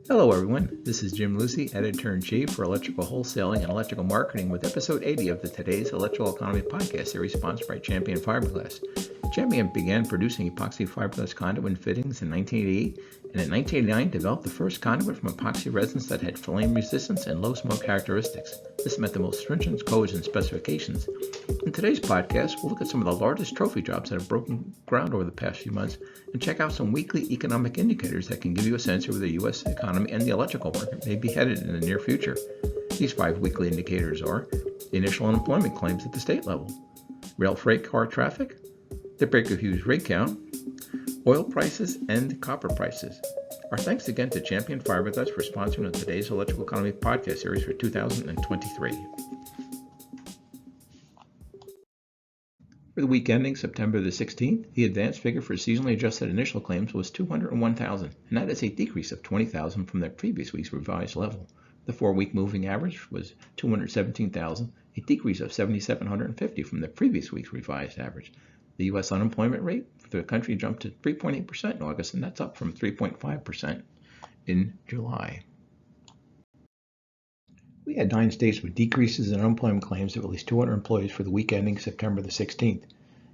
Hello everyone, this is Jim Lucy, Editor-in-Chief for Electrical Wholesaling and Electrical Marketing with Episode 80 of the Today's Electrical Economy podcast series sponsored by Champion Fiberglass. Champion began producing epoxy fiberglass conduit fittings in 1988 and in 1989 developed the first conduit from epoxy resins that had flame resistance and low smoke characteristics. This met the most stringent codes and specifications. In today's podcast, we'll look at some of the largest trophy jobs that have broken ground over the past few months and check out some weekly economic indicators that can give you a sense of where the U.S. economy and the electrical market may be headed in the near future. These 5 weekly indicators are the initial unemployment claims at the state level, rail freight car traffic, the Baker Hughes rig count, oil prices, and copper prices. Our thanks again to Champion Fiberglass for sponsoring today's Electrical Economy podcast series for 2023. For the week ending September the 16th, the advanced figure for seasonally adjusted initial claims was 201,000, and that is a decrease of 20,000 from the previous week's revised level. The 4-week moving average was 217,000, a decrease of 7,750 from the previous week's revised average. The U.S. unemployment rate for the country jumped to 3.8% in August, and that's up from 3.5% in July. We had 9 states with decreases in unemployment claims of at least 200 employees for the week ending September the 16th.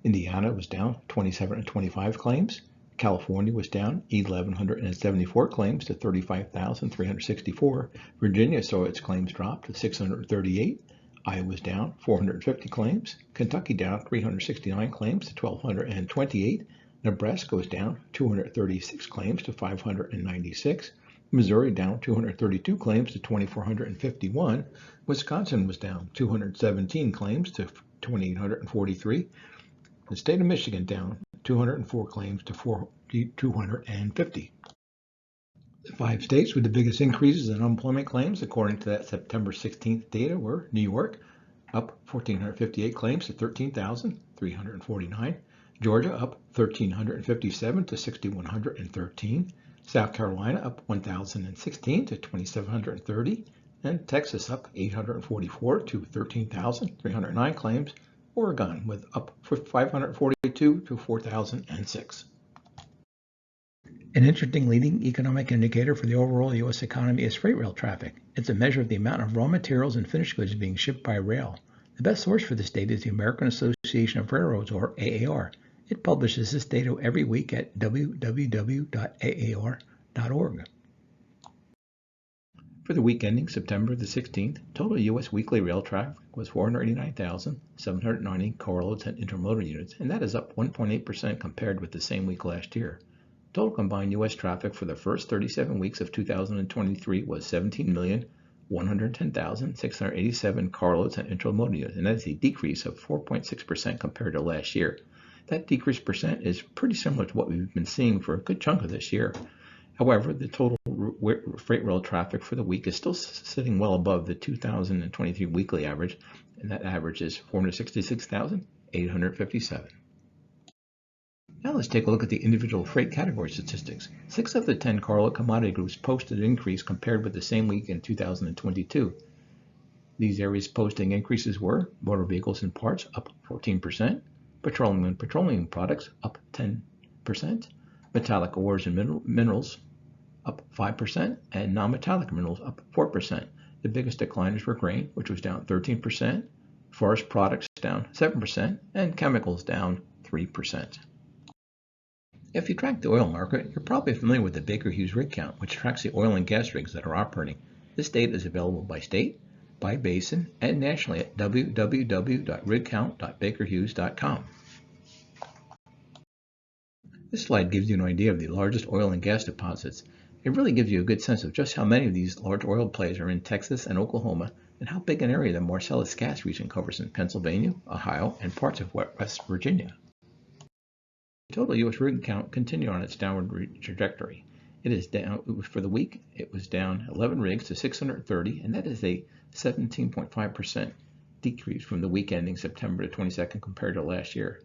Indiana was down 2,725 claims. California was down 1,174 claims to 35,364. Virginia saw its claims drop to 638. Iowa was down 450 claims. Kentucky down 369 claims to 1,228. Nebraska was down 236 claims to 596. Missouri down 232 claims to 2,451. Wisconsin was down 217 claims to 2,843. The state of Michigan down 204 claims to 4,250. The 5 states with the biggest increases in unemployment claims, according to that September 16th data, were New York, up 1,458 claims to 13,349. Georgia, up 1,357 to 6,113. South Carolina, up 1,016 to 2,730. And Texas, up 844 to 13,309 claims. Oregon, with up 542 to 4,006. An interesting leading economic indicator for the overall U.S. economy is freight rail traffic. It's a measure of the amount of raw materials and finished goods being shipped by rail. The best source for this data is the American Association of Railroads, or AAR. It publishes this data every week at www.aar.org. For the week ending September the 16th, total U.S. weekly rail traffic was 489,790 carloads and intermodal units, and that is up 1.8% compared with the same week last year. Total combined U.S. traffic for the first 37 weeks of 2023 was 17,110,687 carloads and intermodal units, and that is a decrease of 4.6% compared to last year. That decrease percent is pretty similar to what we've been seeing for a good chunk of this year. However, the total freight rail traffic for the week is still sitting well above the 2023 weekly average, and that average is 466,857. Now let's take a look at the individual freight category statistics. 6 of the 10 carload commodity groups posted an increase compared with the same week in 2022. These areas posting increases were motor vehicles and parts, up 14%, petroleum and petroleum products, up 10%, metallic ores and minerals, up 5%, and non-metallic minerals, up 4%. The biggest decliners were grain, which was down 13%, forest products down 7%, and chemicals down 3%. If you track the oil market, you're probably familiar with the Baker Hughes rig count, which tracks the oil and gas rigs that are operating. This data is available by state, by basin, and nationally at www.rigcount.bakerhughes.com. This slide gives you an idea of the largest oil and gas deposits. It really gives you a good sense of just how many of these large oil plays are in Texas and Oklahoma, and how big an area the Marcellus gas region covers in Pennsylvania, Ohio, and parts of West Virginia. The total U.S. rig count continued on its downward trajectory. It is down for the week. It was down 11 rigs to 630, and that is a 17.5% decrease from the week ending September the 22nd compared to last year.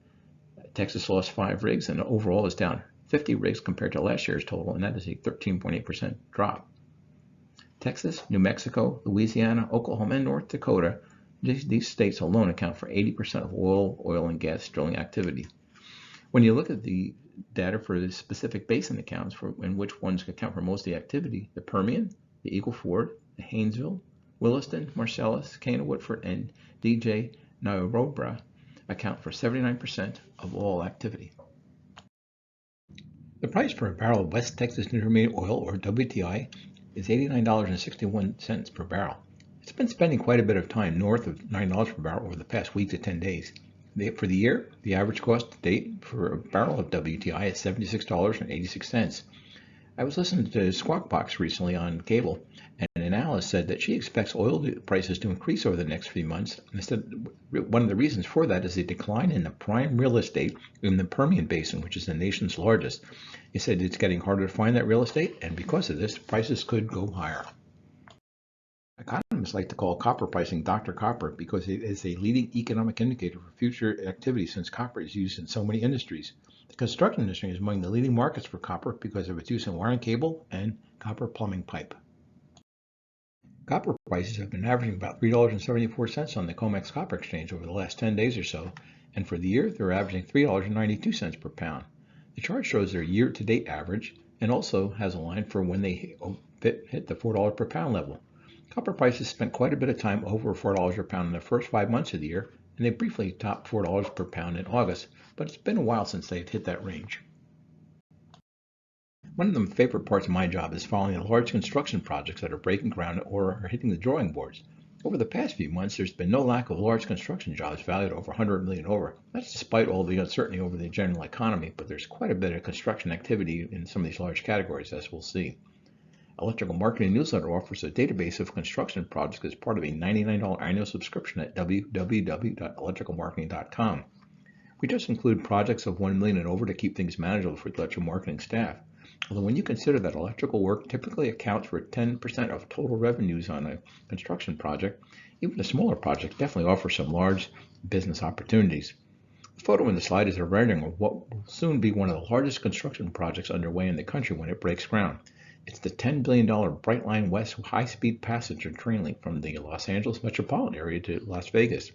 Texas lost 5 rigs, and overall is down 50 rigs compared to last year's total, and that is a 13.8% drop. Texas, New Mexico, Louisiana, Oklahoma, and North Dakota, these states alone account for 80% of oil and gas drilling activity. When you look at the data for the specific basin accounts and which ones account for most of the activity. The Permian, the Eagle Ford, the Haynesville, Williston, Marcellus, Cana Woodford, and DJ Niobrara account for 79% of all activity. The price for a barrel of West Texas Intermediate Oil, or WTI, is $89.61 per barrel. It's been spending quite a bit of time north of $9 per barrel over the past week to 10 days. For the year, the average cost to date for a barrel of WTI is $76.86. I was listening to Squawk Box recently on cable, and an analyst said that she expects oil prices to increase over the next few months. And said one of the reasons for that is a decline in the prime real estate in the Permian Basin, which is the nation's largest. He said it's getting harder to find that real estate, and because of this, prices could go higher. Economists like to call copper pricing Dr. Copper because it is a leading economic indicator for future activity since copper is used in so many industries. The construction industry is among the leading markets for copper because of its use in wiring cable and copper plumbing pipe. Copper prices have been averaging about $3.74 on the COMEX Copper Exchange over the last 10 days or so, and for the year they're averaging $3.92 per pound. The chart shows their year-to-date average and also has a line for when they hit the $4 per pound level. Copper prices spent quite a bit of time over $4 per pound in the first 5 months of the year, and they briefly topped $4 per pound in August, but it's been a while since they've hit that range. One of the favorite parts of my job is following the large construction projects that are breaking ground or are hitting the drawing boards. Over the past few months, there's been no lack of large construction jobs valued over $100 million over. That's despite all the uncertainty over the general economy, but there's quite a bit of construction activity in some of these large categories, as we'll see. Electrical Marketing Newsletter offers a database of construction projects as part of a $99 annual subscription at www.electricalmarketing.com. We just include projects of $1 million and over to keep things manageable for the electrical marketing staff. Although when you consider that electrical work typically accounts for 10% of total revenues on a construction project, even a smaller project definitely offers some large business opportunities. The photo in the slide is a rendering of what will soon be one of the largest construction projects underway in the country when it breaks ground. It's the $10 billion Brightline West high-speed passenger train link from the Los Angeles metropolitan area to Las Vegas.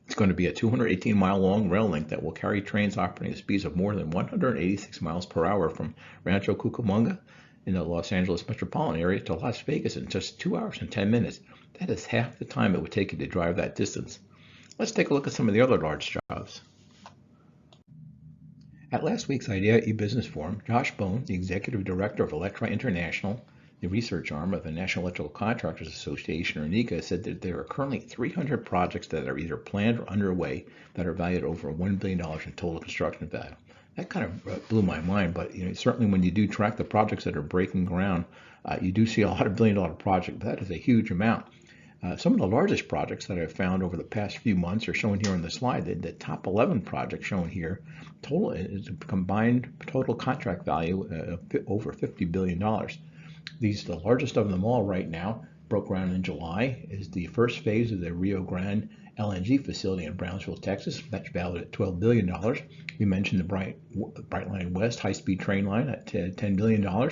It's going to be a 218-mile-long rail link that will carry trains operating at speeds of more than 186 miles per hour from Rancho Cucamonga in the Los Angeles metropolitan area to Las Vegas in just 2 hours and 10 minutes. That is half the time it would take you to drive that distance. Let's take a look at some of the other large jobs. At last week's IDEA eBusiness Forum, Josh Bone, the Executive Director of Electri International, the research arm of the National Electrical Contractors Association, or NECA, said that there are currently 300 projects that are either planned or underway that are valued over $1 billion in total construction value. That kind of blew my mind, but certainly when you do track the projects that are breaking ground, you do see a lot of billion-dollar projects, but that is a huge amount. Some of the largest projects that I've found over the past few months are shown here on the slide. The top 11 projects shown here, total is a combined total contract value of over $50 billion. The largest of them all right now broke ground in July, is the first phase of the Rio Grande LNG facility in Brownsville, Texas. That's valued at $12 billion. We mentioned the Brightline West high-speed train line at $10 billion. A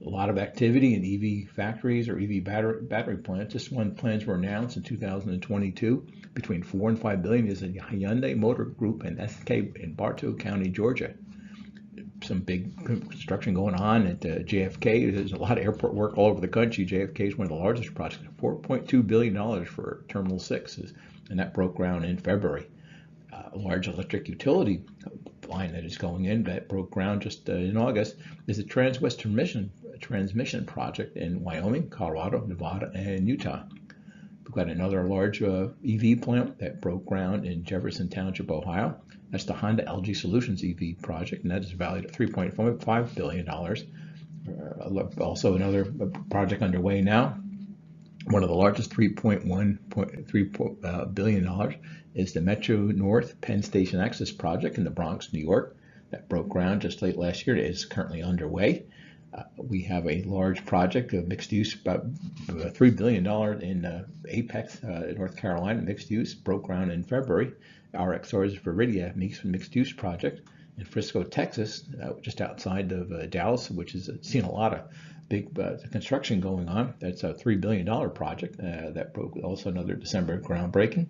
lot of activity in EV factories or EV battery plants. This one plans were announced in 2022. Between $4 and $5 billion is in Hyundai Motor Group and SK in Bartow County, Georgia. Some big construction going on at JFK. There's a lot of airport work all over the country. JFK is one of the largest projects, $4.2 billion for Terminal 6, and that broke ground in February. A large electric utility line that is going in that broke ground just in August is the Transwest transmission project in Wyoming, Colorado, Nevada, and Utah. We've got another large EV plant that broke ground in Jefferson Township, Ohio. That's the Honda LG Solutions EV project, and that is valued at $3.5 billion. Also another project underway now. One of the largest, $3.3 billion, is the Metro North Penn Station Access Project in the Bronx, New York. That broke ground just late last year. It is currently underway. We have a large project of mixed use, about $3 billion in Apex, North Carolina, mixed use, broke ground in February. RXR's Viridia mixed use project in Frisco, Texas, just outside of Dallas, which has seen a lot of big construction going on. That's a $3 billion project that broke also another December groundbreaking.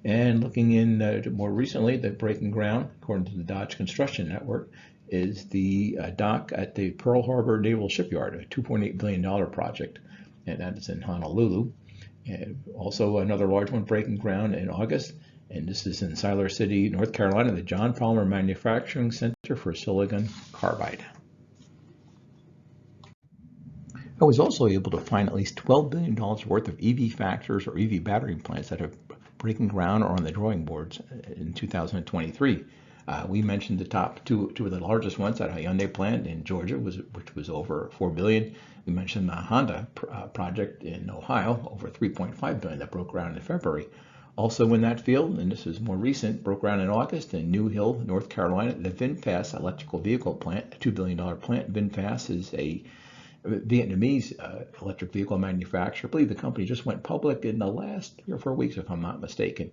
And looking in more recently, the breaking ground, according to the Dodge Construction Network, is the dock at the Pearl Harbor Naval Shipyard, a $2.8 billion project, and that is in Honolulu. And also another large one breaking ground in August, and this is in Siler City, North Carolina, the John Palmer Manufacturing Center for Silicon Carbide. I was also able to find at least $12 billion worth of EV factors or EV battery plants that are breaking ground or on the drawing boards in 2023. We mentioned the top two of the largest ones, that Hyundai plant in Georgia, which was over $4 billion. We mentioned the Honda project in Ohio, over $3.5 billion, that broke ground in February. Also in that field, and this is more recent, broke ground in August in New Hill, North Carolina, the VinFast electrical vehicle plant, a $2 billion plant. VinFast is a Vietnamese electric vehicle manufacturer. I believe the company just went public in the last 3 or 4 weeks, if I'm not mistaken.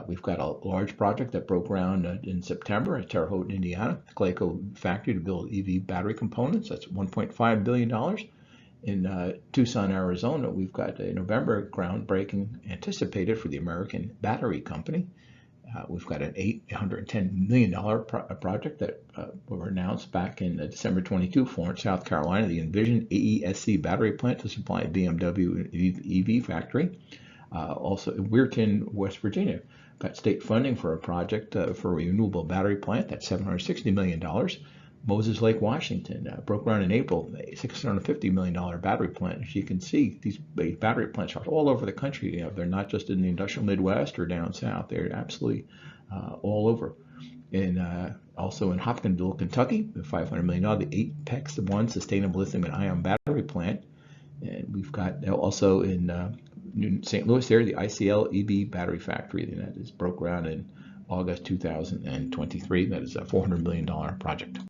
We've got a large project that broke ground in September at Terre Haute, Indiana, the Clayco factory to build EV battery components. That's $1.5 billion. In Tucson, Arizona, we've got a November groundbreaking anticipated for the American Battery Company. We've got an $810 million project that were announced back in December 22, Florence, South Carolina, the Envision AESC battery plant to supply BMW EV factory. Also in Weirton, West Virginia, got state funding for a project for a renewable battery plant. That's $760 million. Moses Lake, Washington, broke ground in April, a $650 million battery plant. As you can see, these battery plants are all over the country. They're not just in the industrial Midwest or down south. They're absolutely all over. And also in Hopkinsville, Kentucky, the $500 million, the Apex One sustainable lithium and ion battery plant. And we've got also in St. Louis there, the ICL EV battery factory. And that is broke ground in August 2023. That is a $400 million project.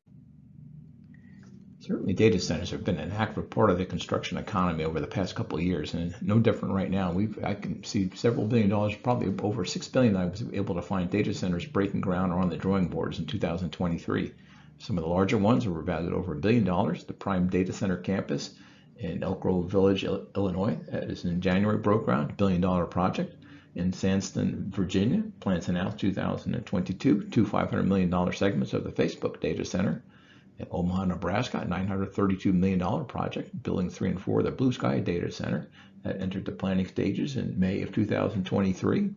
Certainly data centers have been an active part of the construction economy over the past couple of years, and no different right now. I can see several $billion, probably over $6 billion, I was able to find data centers breaking ground or on the drawing boards in 2023. Some of the larger ones were valued over $1 billion. The Prime Data Center campus in Elk Grove Village, Illinois, is in January, broke ground, $1 billion project. In Sandston, Virginia, plans announced 2022, two $500 million segments of the Facebook data center. In Omaha, Nebraska, a $932 million project, building 3 and 4 of the Blue Sky Data Center, that entered the planning stages in May of 2023.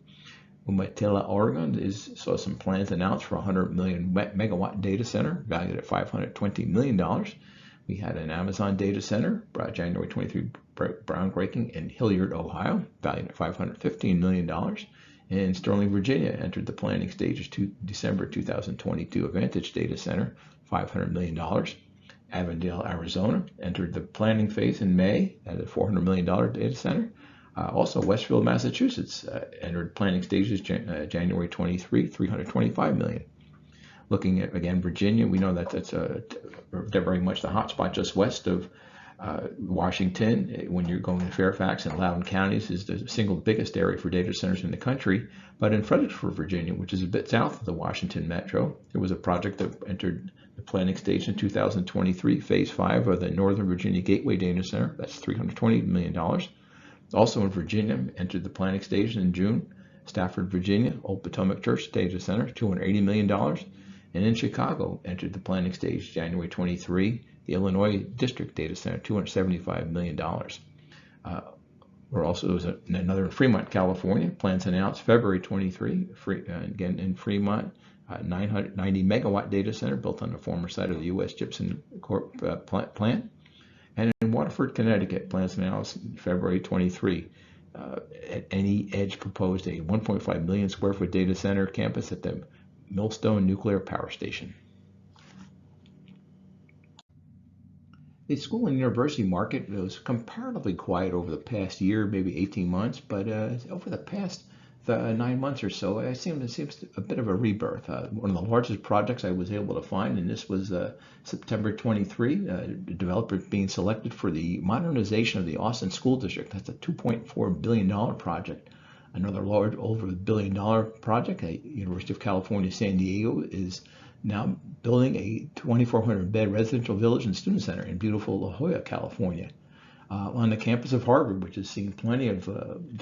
Umatilla, Oregon, saw some plans announced for a 100 million megawatt data center, valued at $520 million. We had an Amazon data center, January 23 groundbreaking in Hilliard, Ohio, valued at $515 million. And Sterling, Virginia, entered the planning stages December 2022. Vantage Data Center, $500 million. Avondale, Arizona, entered the planning phase in May at a $400 million data center. Also, Westfield, Massachusetts, entered planning stages January 23, $325 million. Looking at, again, Virginia, we know that that's very much the hot spot just west of Washington. When you're going to Fairfax and Loudoun counties is the single biggest area for data centers in the country. But in Fredericksburg, Virginia, which is a bit south of the Washington metro, there was a project that entered the planning stage in 2023, phase 5 of the Northern Virginia Gateway Data Center. That's $320 million. Also in Virginia, entered the planning stage in June, Stafford, Virginia, Old Potomac Church Data Center, $280 million. And in Chicago, entered the planning stage January 23, the Illinois District Data Center, $275 million. We're also another in Fremont, California. Plans announced February 23, again in Fremont, 990 megawatt data center built on the former site of the U.S. Gypsum Corp plant. And in Waterford, Connecticut, plans announced February 23. At Any Edge proposed a 1.5 million square foot data center campus at the Millstone Nuclear Power Station. The school and university market was comparatively quiet over the past year, maybe 18 months, but over the past 9 months or so, it seems a bit of a rebirth. One of the largest projects I was able to find, and this was September 23, the developer being selected for the modernization of the Austin School District. That's a $2.4 billion project. Another large, over $1 billion project, University of California, San Diego, is now building a 2,400 bed residential village and student center in beautiful La Jolla, California. on the campus of Harvard, which has seen plenty of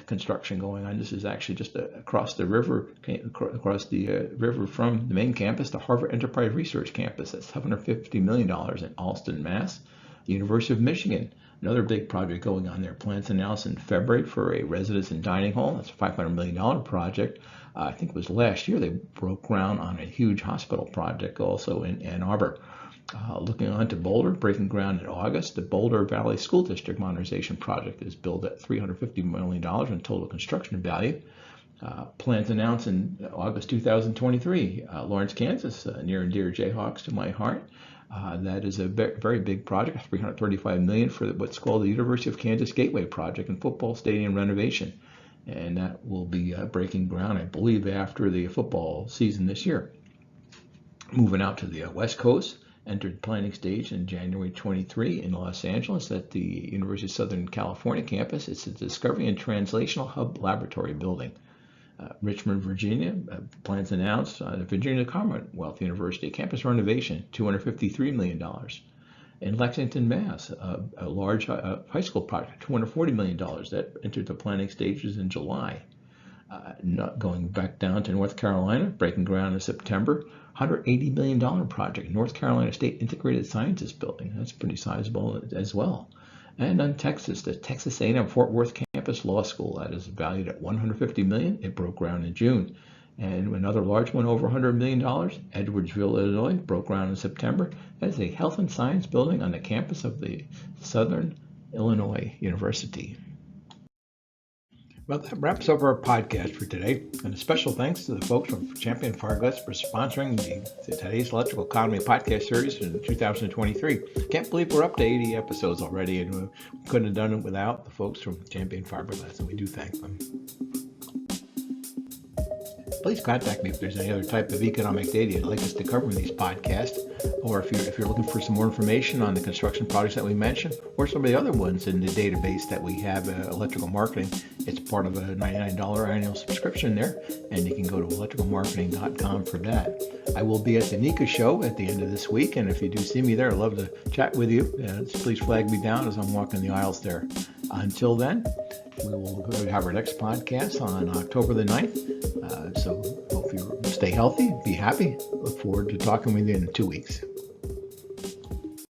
construction going on. This is actually just across the river, river from the main campus, the Harvard Enterprise Research Campus. That's $750 million in Allston, Mass. University of Michigan, another big project going on there. Plans announced in February for a residence and dining hall. That's a $500 million project. I think it was last year they broke ground on a huge hospital project also in Ann Arbor. Looking on to Boulder, breaking ground in August, the Boulder Valley School District Modernization Project is billed at $350 million in total construction value. Plans announced in August 2023. Lawrence, Kansas, near and dear Jayhawks to my heart. That is a very big project, $335 million for what's called the University of Kansas Gateway Project and football stadium renovation. And that will be breaking ground, I believe, after the football season this year. Moving out to the West Coast, entered planning stage in January 23 in Los Angeles at the University of Southern California campus. It's a Discovery and Translational Hub Laboratory building. Richmond, Virginia, plans announced. The Virginia Commonwealth University campus renovation, $253 million. In Lexington, Mass, a large high school project, $240 million that entered the planning stages in July. Not going back down to North Carolina, breaking ground in September, $180 million project, North Carolina State Integrated Sciences Building. That's pretty sizable as well. And on Texas, the Texas A&M Fort Worth Campus Law School, that is valued at $150 million. It broke ground in June. And another large one, over $100 million, Edwardsville, Illinois, broke ground in September. That is a health and science building on the campus of the Southern Illinois University. Well, that wraps up our podcast for today. And a special thanks to the folks from Champion Fiberglass for sponsoring the Today's Electrical Economy podcast series in 2023. Can't believe we're up to 80 episodes already, and we couldn't have done it without the folks from Champion Fiberglass, and we do thank them. Please contact me if there's any other type of economic data you'd like us to cover in these podcasts, or if you're looking for some more information on the construction projects that we mentioned, or some of the other ones in the database that we have, electrical marketing. It's part of a $99 annual subscription there, and you can go to electricalmarketing.com for that. I will be at the NECA show at the end of this week, and if you do see me there, I'd love to chat with you. Please flag me down as I'm walking the aisles there. Until then, we will have our next podcast on October the 9th. So hope you stay healthy, be happy. Look forward to talking with you in 2 weeks.